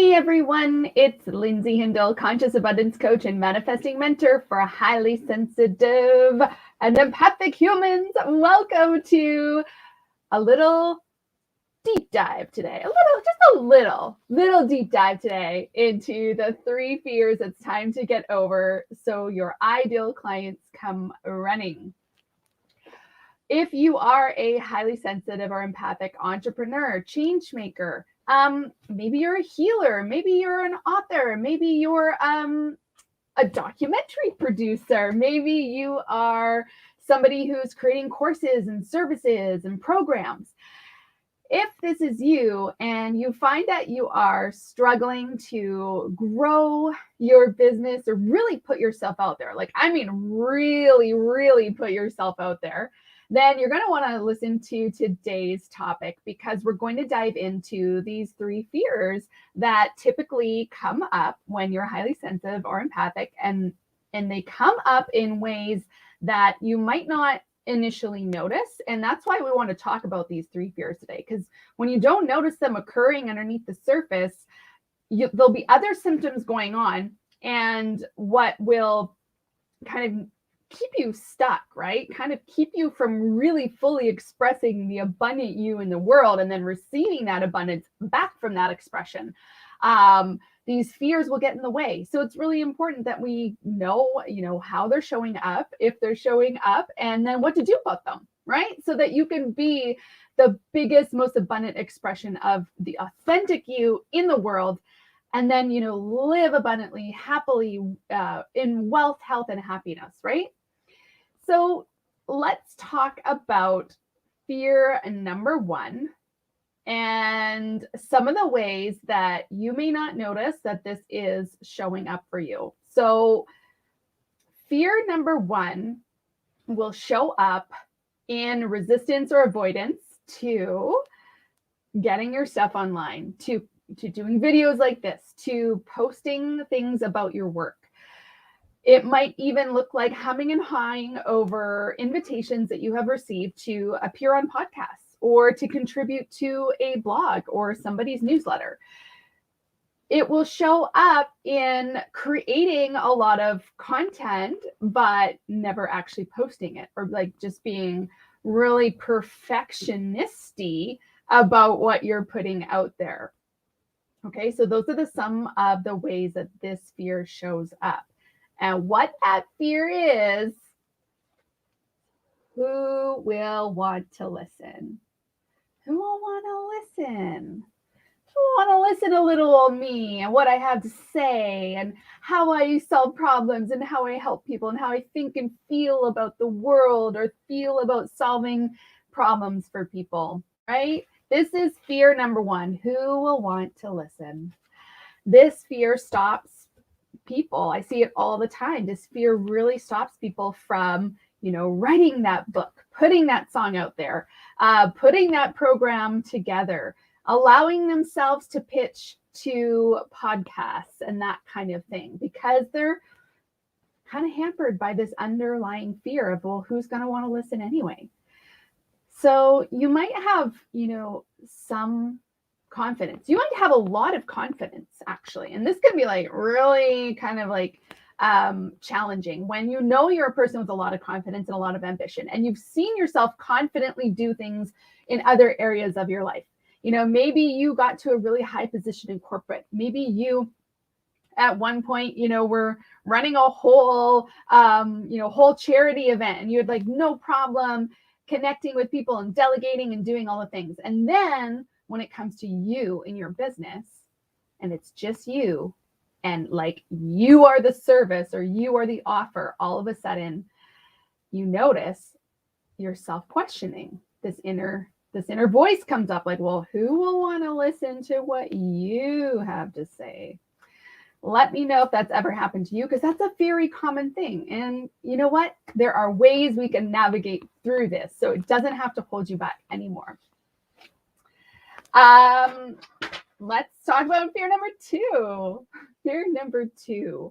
Hey everyone, it's Lindsay Hindle, conscious abundance coach and manifesting mentor for highly sensitive and empathic humans. Welcome to a little deep dive today. Just a little deep dive today into the 3 fears it's time to get over so your ideal clients come running. If you are a highly sensitive or empathic entrepreneur, change maker, maybe you're a healer, maybe you're an author, maybe you're a documentary producer, maybe you are somebody who's creating courses and services and programs. If this is you and you find that you are struggling to grow your business or really put yourself out there, really put yourself out there, then you're going to want to listen to today's topic, because we're going to dive into these 3 fears that typically come up when you're highly sensitive or empathic, and they come up in ways that you might not initially notice. And that's why we want to talk about these 3 fears today, because when you don't notice them occurring underneath the surface, there'll be other symptoms going on, and what will kind of keep you stuck, right? Kind of keep you from really fully expressing the abundant you in the world and then receiving that abundance back from that expression. These fears will get in the way. So it's really important that we know, how they're showing up, if they're showing up, and then what to do about them, right? So that you can be the biggest, most abundant expression of the authentic you in the world, and then, live abundantly, happily, in wealth, health, and happiness, right? So let's talk about fear number 1 and some of the ways that you may not notice that this is showing up for you. So fear number 1 will show up in resistance or avoidance to getting your stuff online, to doing videos like this, to posting things about your work. It might even look like humming and hawing over invitations that you have received to appear on podcasts or to contribute to a blog or somebody's newsletter. It will show up in creating a lot of content, but never actually posting it, or like just being really perfectionisty about what you're putting out there. Okay, so those are some of the ways that this fear shows up. And what that fear is, who will want to listen? Who will want to listen? Who will want to listen to little old me and what I have to say and how I solve problems and how I help people and how I think and feel about the world or feel about solving problems for people, right? This is fear number 1. Who will want to listen? This fear stops people. I see it all the time. This fear really stops people from, writing that book, putting that song out there, putting that program together, allowing themselves to pitch to podcasts and that kind of thing, because they're kind of hampered by this underlying fear of, well, who's going to want to listen anyway? So you might have, some confidence. You might have a lot of confidence, actually. And this can be like really kind of like challenging when you're a person with a lot of confidence and a lot of ambition, and you've seen yourself confidently do things in other areas of your life. Maybe you got to a really high position in corporate. Maybe you at one point, were running a whole charity event, and you had like no problem connecting with people and delegating and doing all the things. And then when it comes to you in your business, and it's just you, and like you are the service or you are the offer, all of a sudden you notice yourself questioning. This inner voice comes up like, well, who will want to listen to what you have to say? Let me know if that's ever happened to you, because that's a very common thing. And you know what? There are ways we can navigate through this, so it doesn't have to hold you back anymore. Let's talk about fear number 2. Fear number 2.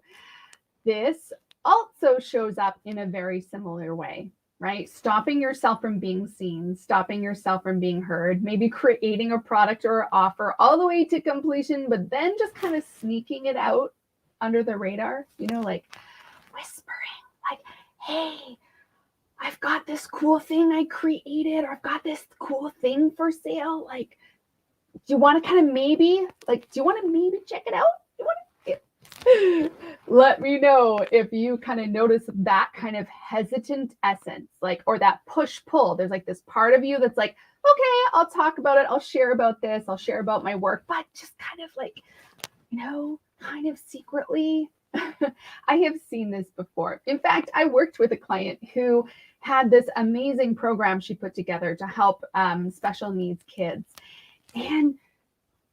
This also shows up in a very similar way. right? Stopping yourself from being seen, stopping yourself from being heard, maybe creating a product or offer all the way to completion, but then just kind of sneaking it out under the radar, like whispering, like, hey, I've got this cool thing I created, or I've got this cool thing for sale. Like, do you want to kind of maybe check it out? You want to let me know if you kind of notice that kind of hesitant essence, like, or that push pull. There's like this part of you that's like, okay, I'll talk about it. I'll share about this. I'll share about my work, but just kind of like, kind of secretly. I have seen this before. In fact, I worked with a client who had this amazing program she put together to help special needs kids. And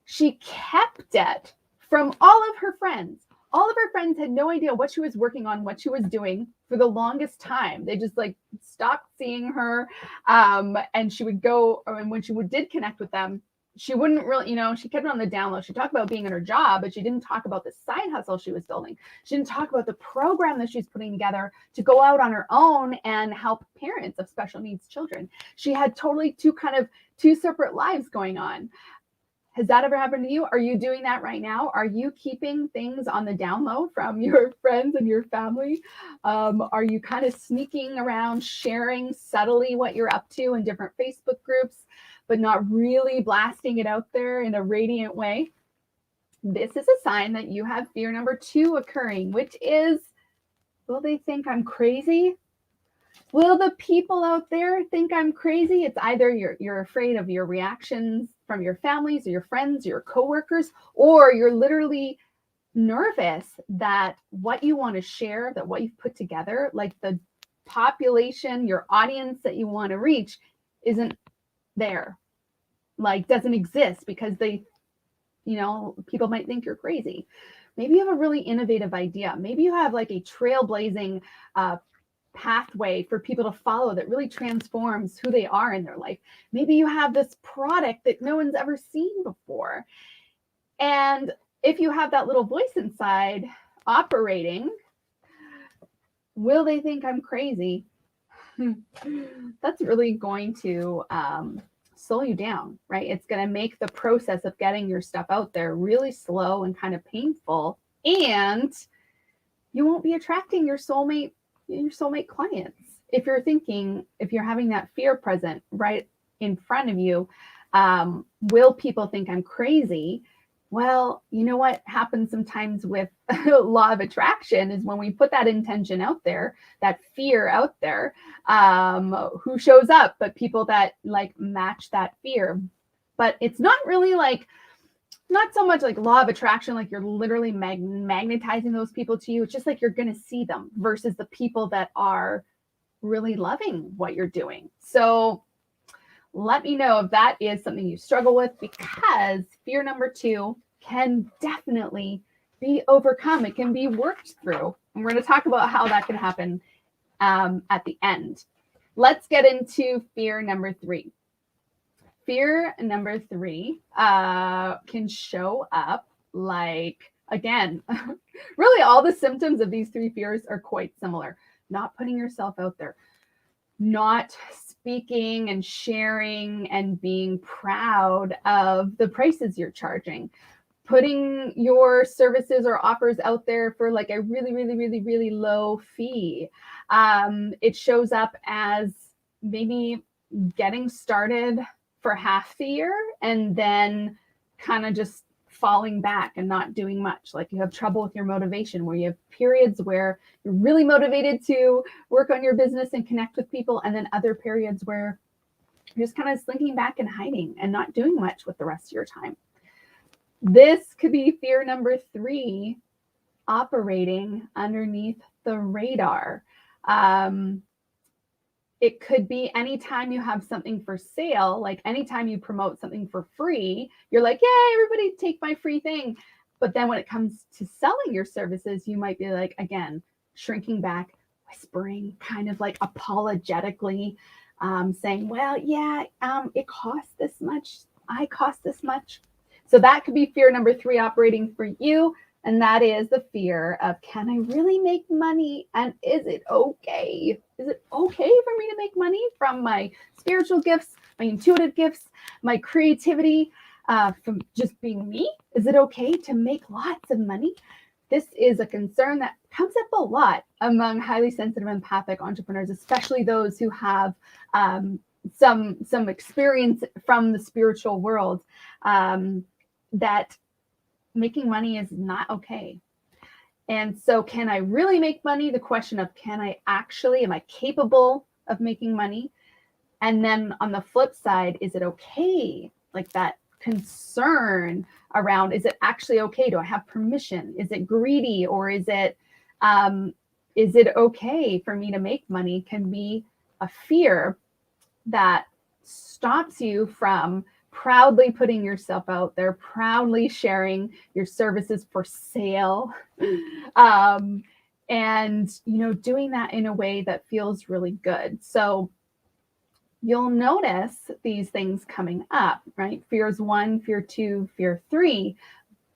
she kept it from all of her friends. All of her friends had no idea what she was working on, what she was doing for the longest time. They just like stopped seeing her. And she would go, and when she did connect with them, she wouldn't really, she kept it on the down low. She talked about being in her job, but she didn't talk about the side hustle she was building. She didn't talk about the program that she's putting together to go out on her own and help parents of special needs children. She had totally two separate lives going on. Has that ever happened to you? Are you doing that right now? Are you keeping things on the down low from your friends and your family? Are you kind of sneaking around, sharing subtly what you're up to in different Facebook groups, but not really blasting it out there in a radiant way? This is a sign that you have fear number 2 occurring, which is, will they think I'm crazy? Will the people out there think I'm crazy? It's either you're afraid of your reactions from your families or your friends, your coworkers, or you're literally nervous that what you want to share, that what you've put together, like the population, your audience that you want to reach isn't there, like doesn't exist because people might think you're crazy. Maybe you have a really innovative idea. Maybe you have like a trailblazing pathway for people to follow that really transforms who they are in their life. Maybe you have this product that no one's ever seen before. And if you have that little voice inside operating, will they think I'm crazy? That's really going to slow you down, right? It's going to make the process of getting your stuff out there really slow and kind of painful. And you won't be attracting your soulmate clients. If you're having that fear present right in front of you, will people think I'm crazy? Well, you know what happens sometimes with law of attraction is when we put that intention out there, that fear out there, who shows up? But people that like match that fear. But it's not really like, not so much like law of attraction, like you're literally magnetizing those people to you. It's just like you're going to see them versus the people that are really loving what you're doing. So let me know if that is something you struggle with, because fear number 2 can definitely be overcome. It can be worked through. And we're going to talk about how that can happen at the end. Let's get into fear number 3. Fear number 3 can show up like, again, really all the symptoms of these 3 fears are quite similar. Not putting yourself out there, not speaking and sharing and being proud of the prices you're charging, putting your services or offers out there for like a really, really, really, really low fee. It shows up as maybe getting started for half the year and then kind of just falling back and not doing much. Like you have trouble with your motivation, where you have periods where you're really motivated to work on your business and connect with people, and then other periods where you're just kind of slinking back and hiding and not doing much with the rest of your time. This could be fear number 3 operating underneath the radar. It could be anytime you have something for sale, like anytime you promote something for free, you're like, yay, everybody take my free thing. But then when it comes to selling your services, you might be like, again, shrinking back, whispering, kind of like apologetically, saying, well, yeah, it costs this much. I cost this much. So that could be fear number 3 operating for you. And that is the fear of, can I really make money? And is it okay? Is it okay for me to make money from my spiritual gifts, my intuitive gifts, my creativity, from just being me? Is it okay to make lots of money? This is a concern that comes up a lot among highly sensitive empathic entrepreneurs, especially those who have some experience from the spiritual world, that making money is not okay. And so, can I really make money? The question of, am I capable of making money? And then on the flip side, is it okay? Like that concern around, is it actually okay? Do I have permission? Is it greedy, or is it okay for me to make money? Can be a fear that stops you from proudly putting yourself out there, proudly sharing your services for sale, and doing that in a way that feels really good. So you'll notice these things coming up, right? Fears 1, fear 2, fear 3,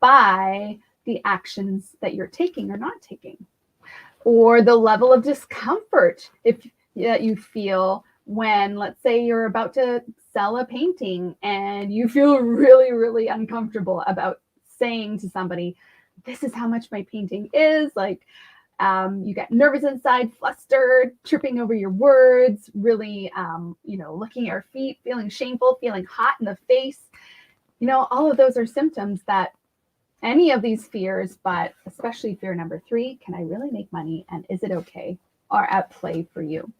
by the actions that you're taking or not taking, or the level of discomfort that you feel when, let's say, you're about to sell a painting and you feel really, really uncomfortable about saying to somebody, this is how much my painting is. Like, you get nervous inside, flustered, tripping over your words, really, looking at your feet, feeling shameful, feeling hot in the face. All of those are symptoms that any of these fears, but especially fear number 3, can I really make money and is it okay, are at play for you.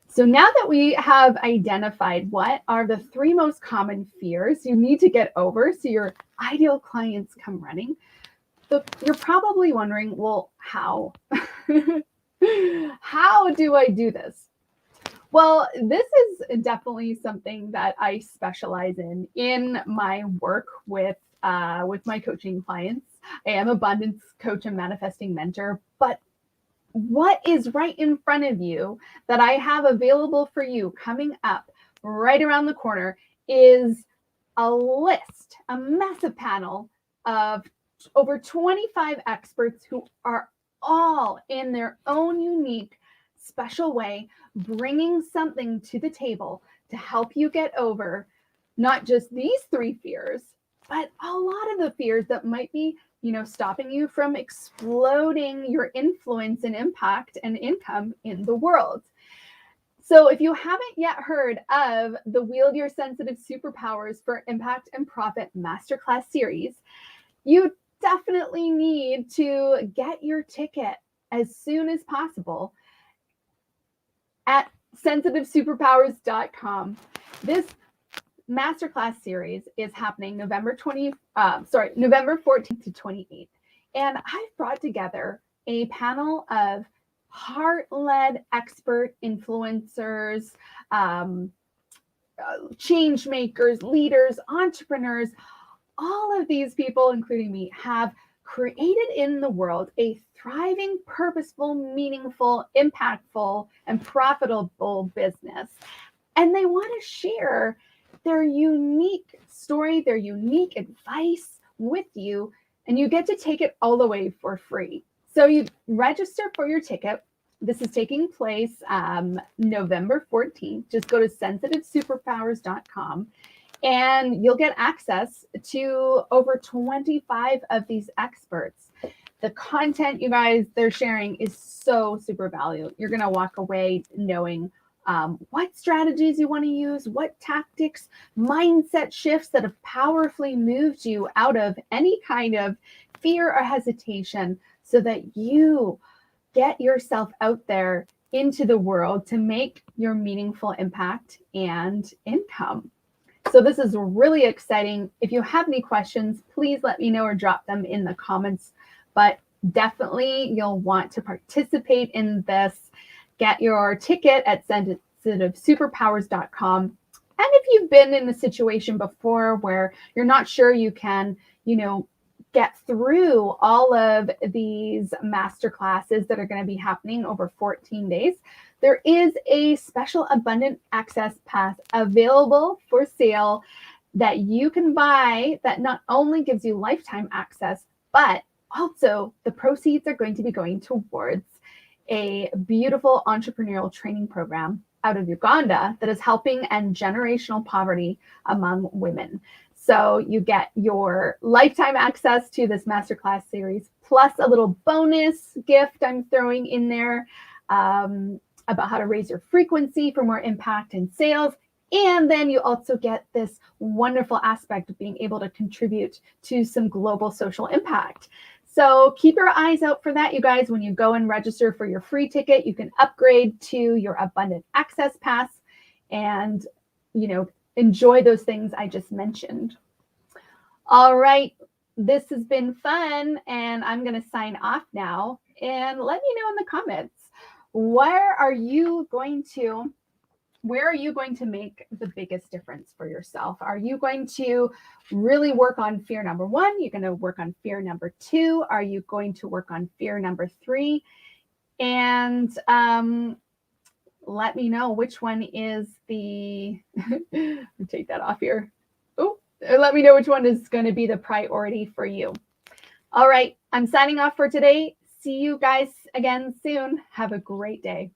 So now that we have identified what are the 3 most common fears you need to get over so your ideal clients come running, you're probably wondering, well, how? How do I do this? Well, this is definitely something that I specialize in my work with my coaching clients. I am abundance coach and manifesting mentor, but what is right in front of you that I have available for you coming up right around the corner is a list, a massive panel of over 25 experts who are all in their own unique, special way, bringing something to the table to help you get over not just these 3 fears, but a lot of the fears that might be stopping you from exploding your influence and impact and income in the world. So if you haven't yet heard of the Wield Your Sensitive Superpowers for Impact and Profit Masterclass series, you definitely need to get your ticket as soon as possible at sensitivesuperpowers.com. This masterclass series is happening November 14th to 28th. And I've brought together a panel of heart-led expert influencers, change makers, leaders, entrepreneurs. All of these people, including me, have created in the world a thriving, purposeful, meaningful, impactful, and profitable business. And they want to share their unique story, their unique advice with you, and you get to take it all the way for free. So you register for your ticket. This is taking place November 14th. Just go to sensitivesuperpowers.com and you'll get access to over 25 of these experts. The content, you guys, they're sharing is so super valuable. You're going to walk away knowing what strategies you want to use, what tactics, mindset shifts that have powerfully moved you out of any kind of fear or hesitation so that you get yourself out there into the world to make your meaningful impact and income. So this is really exciting. If you have any questions, please let me know or drop them in the comments. But definitely you'll want to participate in this. Get your ticket at sensitivesuperpowers.com. And if you've been in a situation before where you're not sure you can, get through all of these master classes that are going to be happening over 14 days, there is a special abundant access pass available for sale that you can buy that not only gives you lifetime access, but also the proceeds are going to be going towards a beautiful entrepreneurial training program out of Uganda that is helping end generational poverty among women. So you get your lifetime access to this masterclass series, plus a little bonus gift I'm throwing in there about how to raise your frequency for more impact in sales. And then you also get this wonderful aspect of being able to contribute to some global social impact. So keep your eyes out for that, you guys. When you go and register for your free ticket, you can upgrade to your Abundant Access Pass and, enjoy those things I just mentioned. All right, this has been fun, and I'm going to sign off now. And let me know in the comments, where are you going to make the biggest difference for yourself? Are you going to really work on fear number 1? You're going to work on fear number 2? Are you going to work on fear number 3? And let me know which one is the, take that off here. Oh, let me know which one is going to be the priority for you. All right, I'm signing off for today. See you guys again soon. Have a great day.